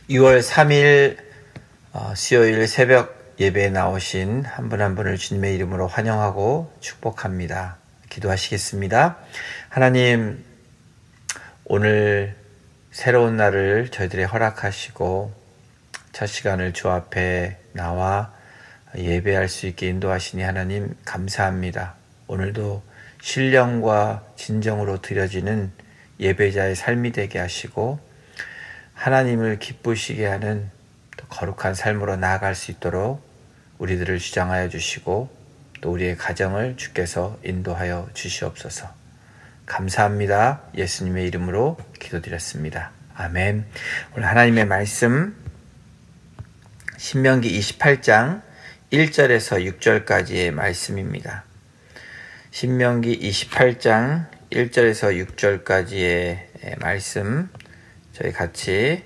6월 3일 수요일 새벽 예배에 나오신 한 분 한 분을 주님의 이름으로 환영하고 축복합니다. 기도하시겠습니다. 하나님, 오늘 새로운 날을 저희들이 허락하시고 첫 시간을 주 앞에 나와 예배할 수 있게 인도하시니 하나님 감사합니다. 오늘도 신령과 진정으로 드려지는 예배자의 삶이 되게 하시고 하나님을 기쁘시게 하는 또 거룩한 삶으로 나아갈 수 있도록 우리들을 주장하여 주시고 또 우리의 가정을 주께서 인도하여 주시옵소서. 감사합니다. 예수님의 이름으로 기도드렸습니다. 아멘. 오늘 하나님의 말씀 신명기 28장 1절에서 6절까지의 말씀입니다. 신명기 28장 1절에서 6절까지의 말씀 저희 같이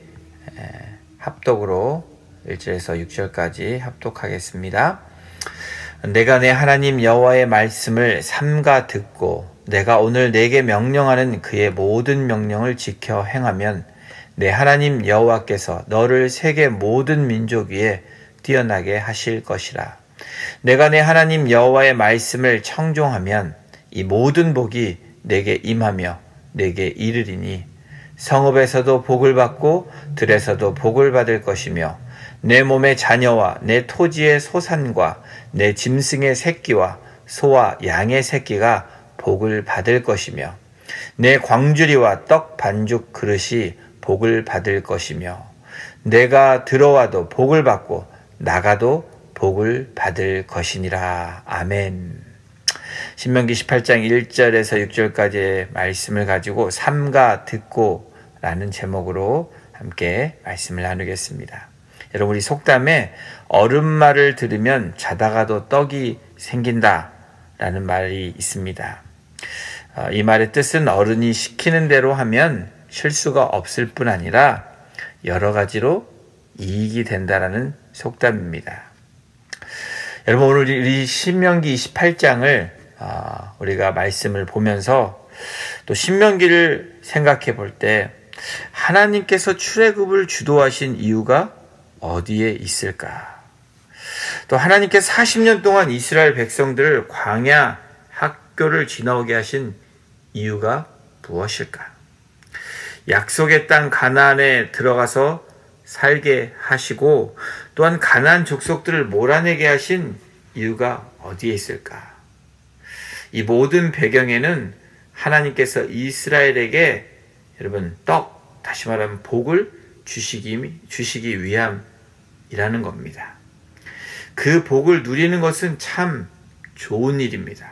합독으로 1절에서 6절까지 합독하겠습니다. 내가 내 하나님 여호와의 말씀을 삼가 듣고 내가 오늘 내게 명령하는 그의 모든 명령을 지켜 행하면 내 하나님 여호와께서 너를 세계 모든 민족 위에 뛰어나게 하실 것이라. 내가 내 하나님 여호와의 말씀을 청종하면 이 모든 복이 내게 임하며 내게 이르리니 성읍에서도 복을 받고 들에서도 복을 받을 것이며 내 몸의 자녀와 내 토지의 소산과 내 짐승의 새끼와 소와 양의 새끼가 복을 받을 것이며 내 광주리와 떡 반죽 그릇이 복을 받을 것이며 내가 들어와도 복을 받고 나가도 복을 받을 것이니라. 아멘. 신명기 18장 1절에서 6절까지의 말씀을 가지고 삼가 듣고 라는 제목으로 함께 말씀을 나누겠습니다. 여러분, 우리 속담에 어른말을 들으면 자다가도 떡이 생긴다 라는 말이 있습니다. 이 말의 뜻은 어른이 시키는 대로 하면 실수가 없을 뿐 아니라 여러 가지로 이익이 된다라는 속담입니다. 여러분, 오늘 우리 신명기 28장을 우리가 말씀을 보면서 또 신명기를 생각해 볼 때 하나님께서 출애굽을 주도하신 이유가 어디에 있을까? 또 하나님께서 40년 동안 이스라엘 백성들을 광야 학교를 지나오게 하신 이유가 무엇일까? 약속의 땅 가나안에 들어가서 살게 하시고 또한 가나안 족속들을 몰아내게 하신 이유가 어디에 있을까? 이 모든 배경에는 하나님께서 이스라엘에게 여러분 다시 말하면 복을 주시기 위함이라는 겁니다. 그 복을 누리는 것은 참 좋은 일입니다.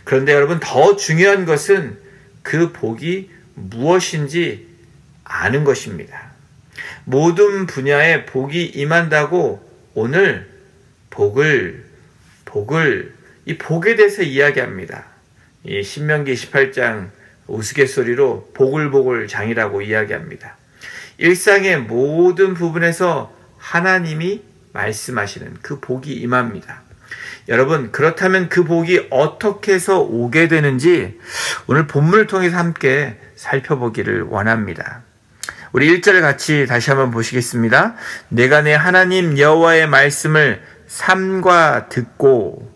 그런데 여러분, 더 중요한 것은 그 복이 무엇인지 아는 것입니다. 모든 분야에 복이 임한다고 오늘 이 복에 대해서 이야기합니다. 이 신명기 28장 우스갯소리로 보글보글장이라고 이야기합니다. 일상의 모든 부분에서 하나님이 말씀하시는 그 복이 임합니다. 여러분, 그렇다면 그 복이 어떻게 해서 오게 되는지 오늘 본문을 통해서 함께 살펴보기를 원합니다. 우리 1절을 같이 다시 한번 보시겠습니다. 내가 내 하나님 여호와의 말씀을 삼가 듣고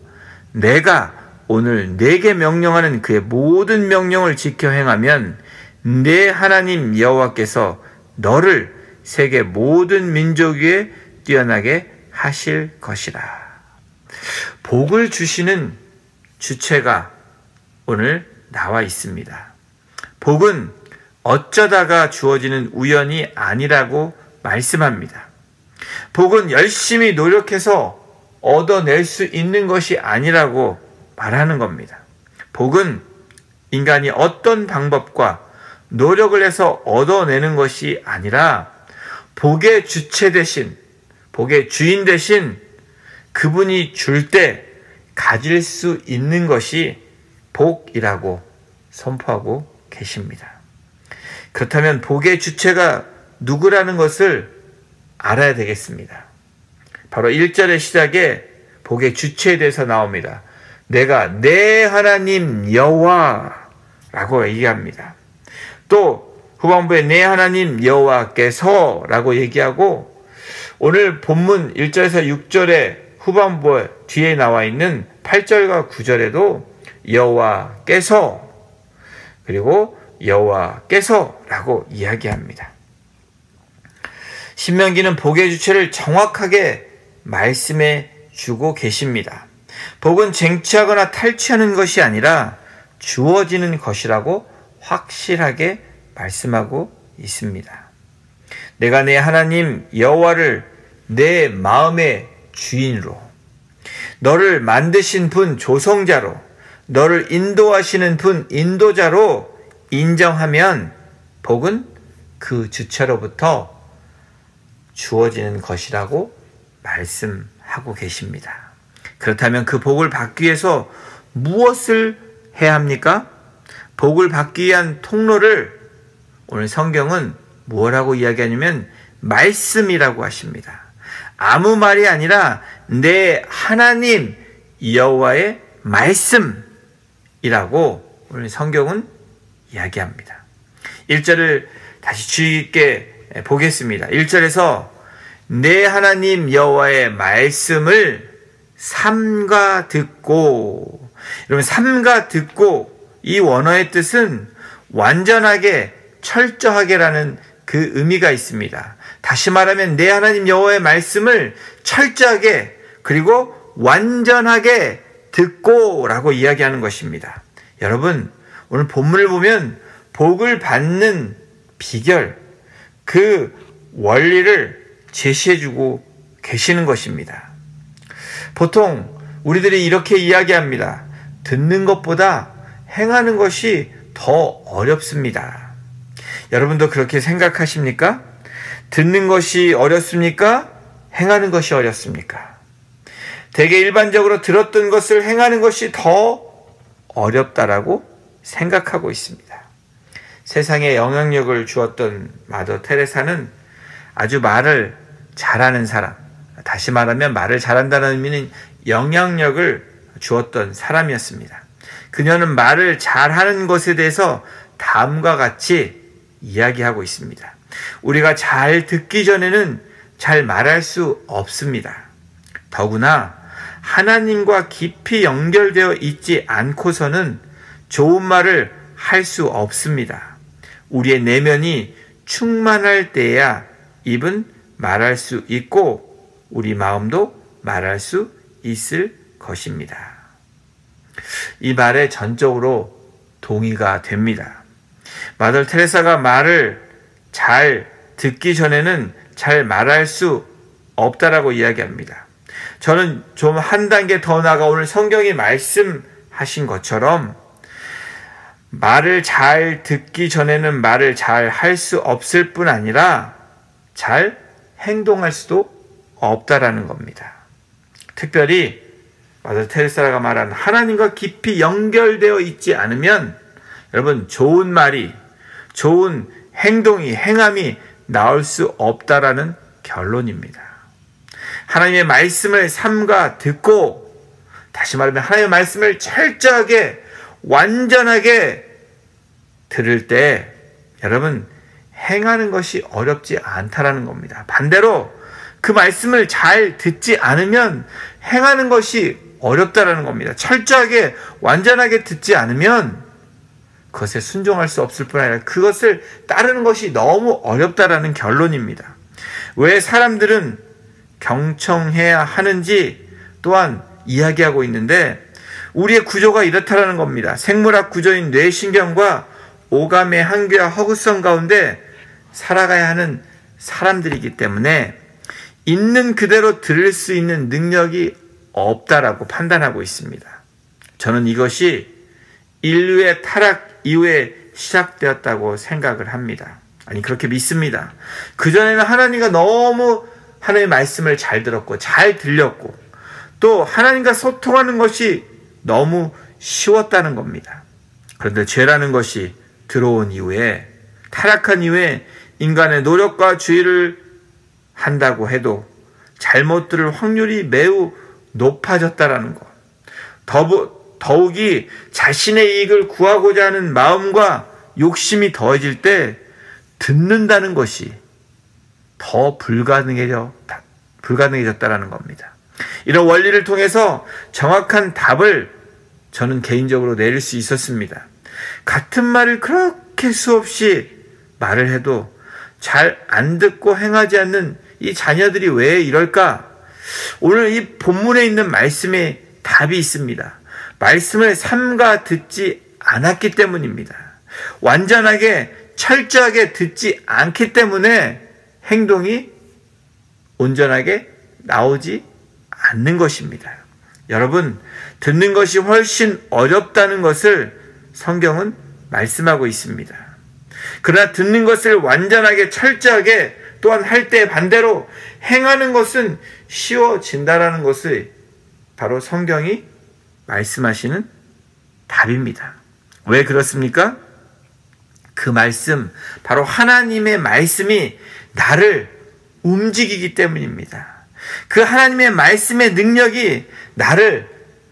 내가 오늘 내게 명령하는 그의 모든 명령을 지켜 행하면 내 하나님 여호와께서 너를 세계 모든 민족 위에 뛰어나게 하실 것이라. 복을 주시는 주체가 오늘 나와 있습니다. 복은 어쩌다가 주어지는 우연이 아니라고 말씀합니다. 복은 열심히 노력해서 얻어낼 수 있는 것이 아니라고 말하는 겁니다. 복은 인간이 어떤 방법과 노력을 해서 얻어내는 것이 아니라 복의 주체 대신, 복의 주인 대신 그분이 줄 때 가질 수 있는 것이 복이라고 선포하고 계십니다. 그렇다면 복의 주체가 누구라는 것을 알아야 되겠습니다. 바로 1절의 시작에 복의 주체에 대해서 나옵니다. 내가 내 하나님 여호와라고 얘기합니다. 또 후반부에 내 하나님 여호와께서 라고 얘기하고, 오늘 본문 1절에서 6절의 후반부 뒤에 나와 있는 8절과 9절에도 여호와께서, 그리고 여호와께서 라고 이야기합니다. 신명기는 복의 주체를 정확하게 말씀해 주고 계십니다. 복은 쟁취하거나 탈취하는 것이 아니라 주어지는 것이라고 확실하게 말씀하고 있습니다. 내가 내 하나님 여호와를 내 마음의 주인으로, 너를 만드신 분 조성자로, 너를 인도하시는 분 인도자로 인정하면 복은 그 주체로부터 주어지는 것이라고 말씀하고 계십니다. 그렇다면 그 복을 받기 위해서 무엇을 해야 합니까? 복을 받기 위한 통로를 오늘 성경은 뭐라고 이야기하냐면 말씀이라고 하십니다. 아무 말이 아니라 내 하나님 여호와의 말씀이라고 오늘 성경은 이야기합니다. 1절을 다시 주의 깊게 보겠습니다. 1절에서 내 하나님 여호와의 말씀을 삼가 듣고, 여러분 삼가 듣고 이 원어의 뜻은 완전하게 철저하게라는 그 의미가 있습니다. 다시 말하면 내 하나님 여호와의 말씀을 철저하게 그리고 완전하게 듣고 라고 이야기하는 것입니다. 여러분 오늘 본문을 보면 복을 받는 비결, 그 원리를 제시해주고 계시는 것입니다. 보통 우리들이 이렇게 이야기합니다. 듣는 것보다 행하는 것이 더 어렵습니다. 여러분도 그렇게 생각하십니까? 듣는 것이 어렵습니까? 행하는 것이 어렵습니까? 대개 일반적으로 들었던 것을 행하는 것이 더 어렵다라고 생각하고 있습니다. 세상에 영향력을 주었던 마더 테레사는 아주 말을 잘하는 사람, 다시 말하면 말을 잘한다는 의미는 영향력을 주었던 사람이었습니다. 그녀는 말을 잘하는 것에 대해서 다음과 같이 이야기하고 있습니다. 우리가 잘 듣기 전에는 잘 말할 수 없습니다. 더구나 하나님과 깊이 연결되어 있지 않고서는 좋은 말을 할 수 없습니다. 우리의 내면이 충만할 때야 입은 말할 수 있고 우리 마음도 말할 수 있을 것입니다. 이 말에 전적으로 동의가 됩니다. 마더 테레사가 말을 잘 듣기 전에는 잘 말할 수 없다라고 이야기합니다. 저는 좀 한 단계 더 나아가 오늘 성경이 말씀하신 것처럼 말을 잘 듣기 전에는 말을 잘 할 수 없을 뿐 아니라 잘 행동할 수도 없다라는 겁니다. 특별히 마더 테레사가 말한 하나님과 깊이 연결되어 있지 않으면 여러분 좋은 말이, 좋은 행동이, 행함이 나올 수 없다라는 결론입니다. 하나님의 말씀을 삼가 듣고, 다시 말하면 하나님의 말씀을 철저하게 완전하게 들을 때 여러분 행하는 것이 어렵지 않다라는 겁니다. 반대로 그 말씀을 잘 듣지 않으면 행하는 것이 어렵다라는 겁니다. 철저하게 완전하게 듣지 않으면 그것에 순종할 수 없을 뿐 아니라 그것을 따르는 것이 너무 어렵다라는 결론입니다. 왜 사람들은 경청해야 하는지 또한 이야기하고 있는데 우리의 구조가 이렇다라는 겁니다. 생물학 구조인 뇌신경과 오감의 한계와 허구성 가운데 살아가야 하는 사람들이기 때문에 있는 그대로 들을 수 있는 능력이 없다라고 판단하고 있습니다. 저는 이것이 인류의 타락 이후에 시작되었다고 생각을 합니다. 아니 그렇게 믿습니다. 그전에는 하나님과 너무 하나님의 말씀을 잘 들었고 잘 들렸고 또 하나님과 소통하는 것이 너무 쉬웠다는 겁니다. 그런데 죄라는 것이 들어온 이후에, 타락한 이후에 인간의 노력과 주의를 한다고 해도 잘못 들을 확률이 매우 높아졌다라는 것. 더욱이 자신의 이익을 구하고자 하는 마음과 욕심이 더해질 때 듣는다는 것이 더 불가능해졌다라는 겁니다. 이런 원리를 통해서 정확한 답을 저는 개인적으로 내릴 수 있었습니다. 같은 말을 그렇게 수없이 말을 해도 잘 안 듣고 행하지 않는 이 자녀들이 왜 이럴까? 오늘 이 본문에 있는 말씀에 답이 있습니다. 말씀을 삼가 듣지 않았기 때문입니다. 완전하게 철저하게 듣지 않기 때문에 행동이 온전하게 나오지 않는 것입니다. 여러분, 듣는 것이 훨씬 어렵다는 것을 성경은 말씀하고 있습니다. 그러나 듣는 것을 완전하게 철저하게 또한 할 때 반대로 행하는 것은 쉬워진다라는 것을 바로 성경이 말씀하시는 답입니다. 왜 그렇습니까? 그 말씀, 바로 하나님의 말씀이 나를 움직이기 때문입니다. 그 하나님의 말씀의 능력이 나를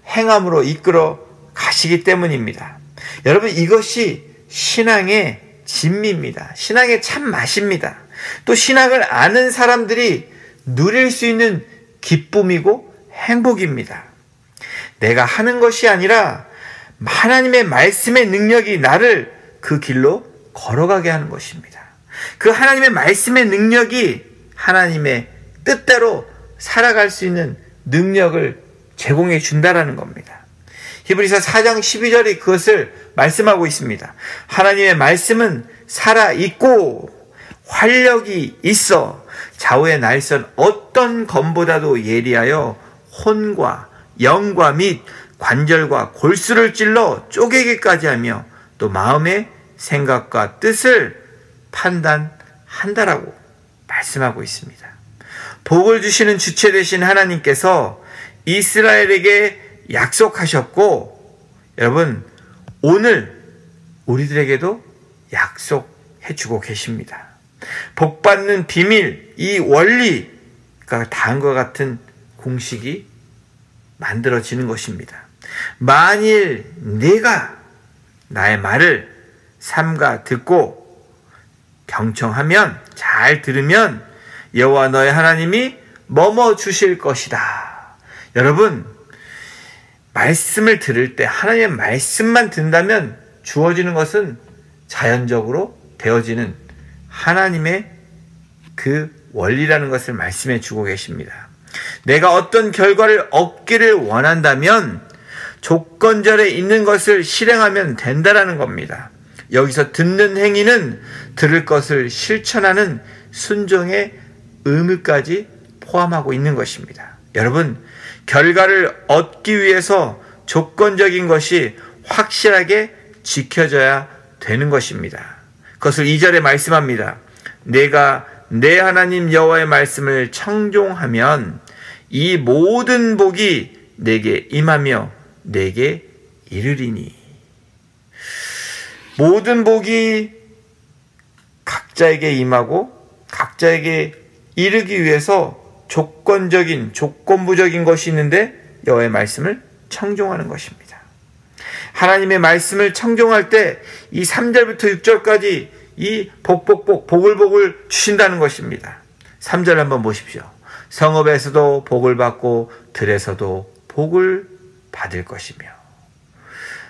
행함으로 이끌어 가시기 때문입니다. 여러분, 이것이 신앙의 진미입니다. 신앙의 참맛입니다. 또 신앙을 아는 사람들이 누릴 수 있는 기쁨이고 행복입니다. 내가 하는 것이 아니라 하나님의 말씀의 능력이 나를 그 길로 걸어가게 하는 것입니다. 그 하나님의 말씀의 능력이 하나님의 뜻대로 살아갈 수 있는 능력을 제공해 준다라는 겁니다. 히브리서 4장 12절이 그것을 말씀하고 있습니다. 하나님의 말씀은 살아있고 활력이 있어 좌우의 날선 어떤 검보다도 예리하여 혼과 영과 및 관절과 골수를 찔러 쪼개기까지 하며 또 마음의 생각과 뜻을 판단한다라고 말씀하고 있습니다. 복을 주시는 주체 되신 하나님께서 이스라엘에게 약속하셨고, 여러분, 오늘 우리들에게도 약속해 주고 계십니다. 복받는 비밀, 이 원리가 다음과 같은 공식이 만들어지는 것입니다. 만일 네가 나의 말을 삼가 듣고 경청하면, 잘 들으면 여호와 너의 하나님이 뭐뭐 주실 것이다. 여러분, 말씀을 들을 때 하나님의 말씀만 듣는다면 주어지는 것은 자연적으로 되어지는 하나님의 그 원리라는 것을 말씀해 주고 계십니다. 내가 어떤 결과를 얻기를 원한다면 조건절에 있는 것을 실행하면 된다라는 겁니다. 여기서 듣는 행위는 들을 것을 실천하는 순종의 의무까지 포함하고 있는 것입니다. 여러분, 결과를 얻기 위해서 조건적인 것이 확실하게 지켜져야 되는 것입니다. 그것을 2절에 말씀합니다. 내가 내 하나님 여호와의 말씀을 청종하면 이 모든 복이 내게 임하며 내게 이르리니. 모든 복이 각자에게 임하고 각자에게 이르기 위해서 조건부적인 것이 있는데 여호와의 말씀을 청종하는 것입니다. 하나님의 말씀을 청종할 때 이 3절부터 6절까지 이 복을 주신다는 것입니다. 3절 한번 보십시오. 성읍에서도 복을 받고 들에서도 복을 받을 것이며.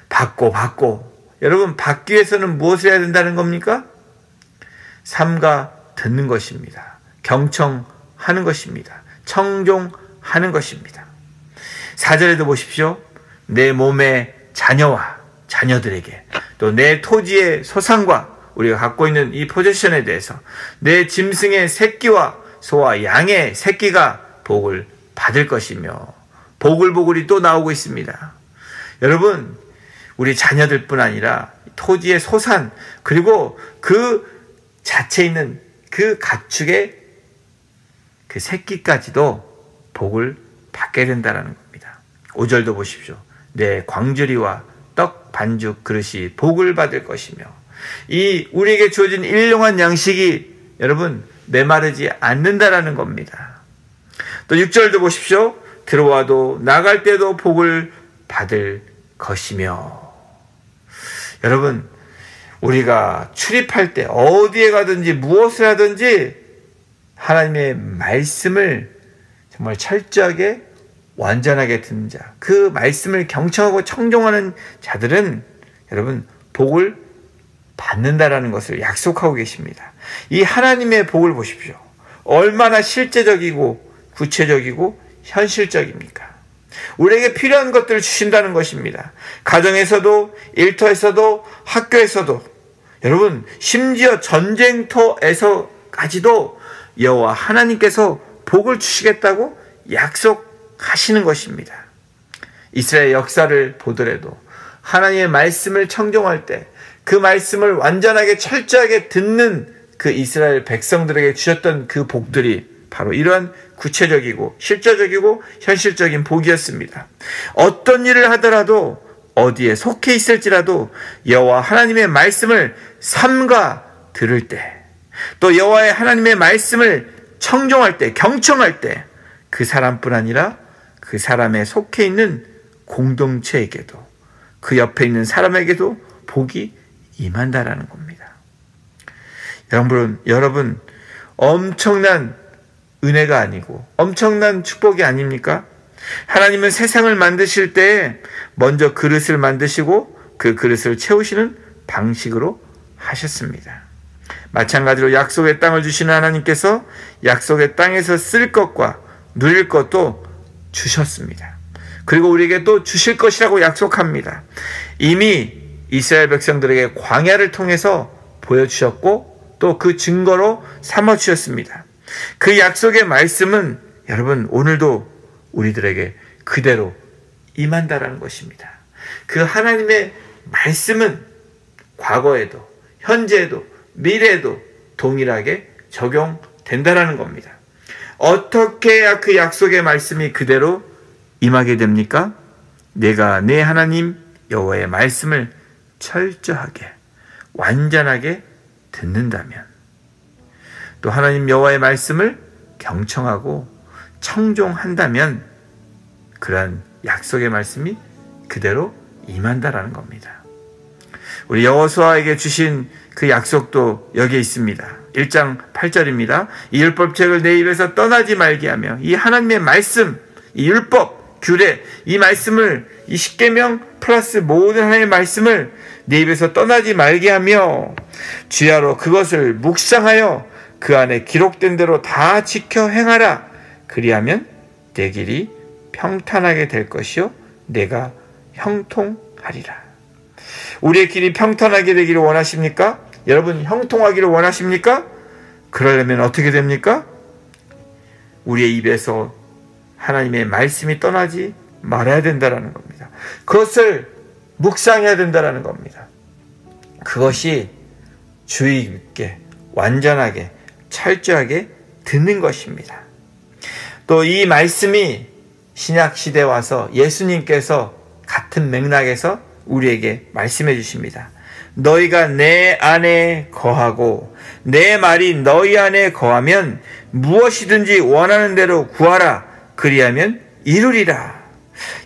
받고 여러분, 받기 위해서는 무엇을 해야 된다는 겁니까? 삼가 듣는 것입니다. 경청하는 것입니다. 청종하는 것입니다. 4절에도 보십시오. 내 몸의 자녀와 자녀들에게, 또 내 토지의 소산과 우리가 갖고 있는 이 포지션에 대해서 내 짐승의 새끼와 소와 양의 새끼가 복을 받을 것이며, 복을이 또 나오고 있습니다. 여러분, 우리 자녀들뿐 아니라 토지의 소산, 그리고 그 자체에 있는 그 가축의 그 새끼까지도 복을 받게 된다는 겁니다. 5절도 보십시오. 내 광주리와 떡 반죽 그릇이 복을 받을 것이며. 이 우리에게 주어진 일용한 양식이 여러분 메마르지 않는다라는 겁니다. 또 6절도 보십시오. 들어와도 나갈 때도 복을 받을 것이며. 여러분, 우리가 출입할 때 어디에 가든지 무엇을 하든지 하나님의 말씀을 정말 철저하게 완전하게 듣는 자, 그 말씀을 경청하고 청종하는 자들은 여러분 복을 받는다라는 것을 약속하고 계십니다. 이 하나님의 복을 보십시오. 얼마나 실제적이고 구체적이고 현실적입니까? 우리에게 필요한 것들을 주신다는 것입니다. 가정에서도, 일터에서도, 학교에서도, 여러분 심지어 전쟁터에서까지도 여호와 하나님께서 복을 주시겠다고 약속하시는 것입니다. 이스라엘 역사를 보더라도 하나님의 말씀을 청종할 때 그 말씀을 완전하게 철저하게 듣는 그 이스라엘 백성들에게 주셨던 그 복들이 바로 이러한 구체적이고 실제적이고 현실적인 복이었습니다. 어떤 일을 하더라도 어디에 속해 있을지라도 여호와 하나님의 말씀을 삼가 들을 때, 또 여호와의 하나님의 말씀을 청종할 때, 경청할 때 그 사람뿐 아니라 그 사람에 속해 있는 공동체에게도, 그 옆에 있는 사람에게도 복이 임한다라는 겁니다. 여러분 엄청난 은혜가 아니고 엄청난 축복이 아닙니까? 하나님은 세상을 만드실 때 먼저 그릇을 만드시고 그 그릇을 채우시는 방식으로 하셨습니다. 마찬가지로 약속의 땅을 주시는 하나님께서 약속의 땅에서 쓸 것과 누릴 것도 주셨습니다. 그리고 우리에게 또 주실 것이라고 약속합니다. 이미 이스라엘 백성들에게 광야를 통해서 보여주셨고 또 그 증거로 삼아주셨습니다. 그 약속의 말씀은 여러분 오늘도 우리들에게 그대로 임한다라는 것입니다. 그 하나님의 말씀은 과거에도 현재에도 미래에도 동일하게 적용된다라는 겁니다. 어떻게 해야 그 약속의 말씀이 그대로 임하게 됩니까? 내가 내 하나님 여호와의 말씀을 철저하게 완전하게 듣는다면, 또 하나님 여호와의 말씀을 경청하고 청종한다면 그러한 약속의 말씀이 그대로 임한다라는 겁니다. 우리 여호수아에게 주신 그 약속도 여기에 있습니다. 1장 8절입니다. 이 율법책을 내 입에서 떠나지 말게 하며 이 하나님의 말씀, 이 율법, 규례, 이 말씀을, 이 십계명 플러스 모든 하나님의 말씀을 내 입에서 떠나지 말게 하며 주야로 그것을 묵상하여 그 안에 기록된 대로 다 지켜 행하라. 그리하면 내 길이 평탄하게 될 것이요 내가 형통하리라. 우리의 길이 평탄하게 되기를 원하십니까? 여러분 형통하기를 원하십니까? 그러려면 어떻게 됩니까? 우리의 입에서 하나님의 말씀이 떠나지 말아야 된다는 겁니다. 그것을 묵상해야 된다는 겁니다. 그것이 주의 깊게 완전하게 철저하게 듣는 것입니다. 또 이 말씀이 신약시대에 와서 예수님께서 같은 맥락에서 우리에게 말씀해 주십니다. 너희가 내 안에 거하고 내 말이 너희 안에 거하면 무엇이든지 원하는 대로 구하라. 그리하면 이루리라.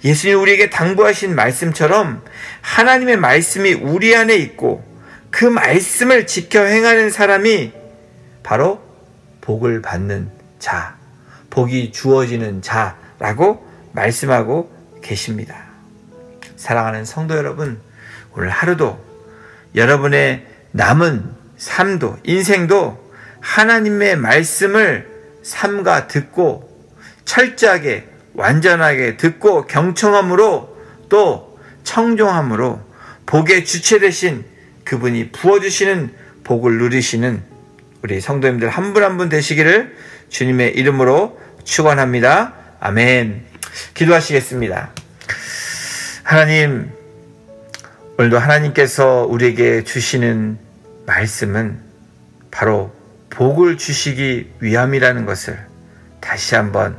예수님이 우리에게 당부하신 말씀처럼 하나님의 말씀이 우리 안에 있고 그 말씀을 지켜 행하는 사람이 바로 복을 받는 자, 복이 주어지는 자라고 말씀하고 계십니다. 사랑하는 성도 여러분, 오늘 하루도 여러분의 남은 삶도 인생도 하나님의 말씀을 삼가 듣고 철저하게 완전하게 듣고 경청함으로 또 청종함으로 복의 주체 되신 그분이 부어주시는 복을 누리시는 우리 성도님들 한 분 한 분 되시기를 주님의 이름으로 축원합니다. 아멘. 기도하시겠습니다. 하나님, 오늘도 하나님께서 우리에게 주시는 말씀은 바로 복을 주시기 위함이라는 것을 다시 한번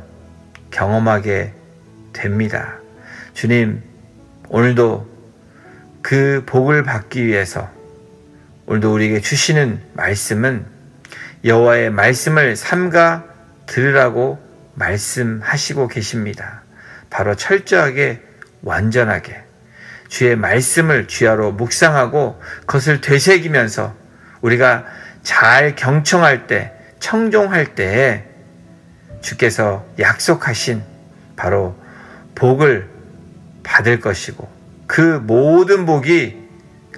경험하게 됩니다. 주님, 오늘도 그 복을 받기 위해서 오늘도 우리에게 주시는 말씀은 여호와의 말씀을 삼가 들으라고 말씀하시고 계십니다. 바로 철저하게 완전하게 주의 말씀을 주야로 묵상하고 그것을 되새기면서 우리가 잘 경청할 때, 청종할 때에 주께서 약속하신 바로 복을 받을 것이고 그 모든 복이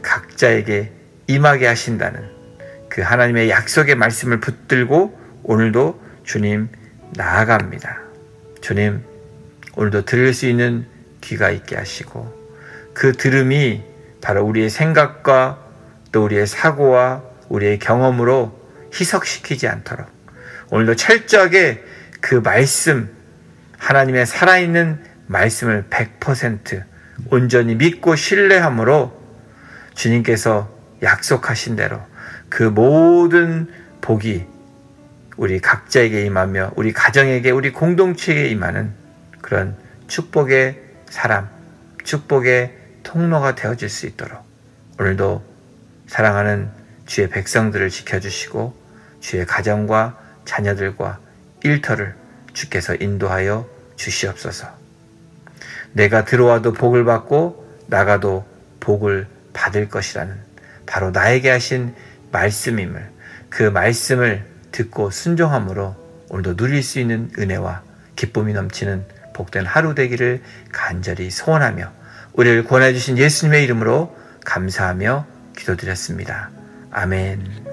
각자에게 임하게 하신다는 그 하나님의 약속의 말씀을 붙들고 오늘도 주님 나아갑니다. 주님, 오늘도 들을 수 있는 귀가 있게 하시고 그 들음이 바로 우리의 생각과 또 우리의 사고와 우리의 경험으로 희석시키지 않도록 오늘도 철저하게 그 말씀, 하나님의 살아있는 말씀을 100% 온전히 믿고 신뢰함으로 주님께서 약속하신 대로 그 모든 복이 우리 각자에게 임하며 우리 가정에게 우리 공동체에게 임하는 그런 축복의 사람, 축복의 통로가 되어질 수 있도록 오늘도 사랑하는 주의 백성들을 지켜주시고 주의 가정과 자녀들과 일터를 주께서 인도하여 주시옵소서. 내가 들어와도 복을 받고 나가도 복을 받을 것이라는 바로 나에게 하신 말씀임을 그 말씀을 듣고 순종함으로 오늘도 누릴 수 있는 은혜와 기쁨이 넘치는 복된 하루 되기를 간절히 소원하며 우리를 구원해 주신 예수님의 이름으로 감사하며 기도드렸습니다. 아멘.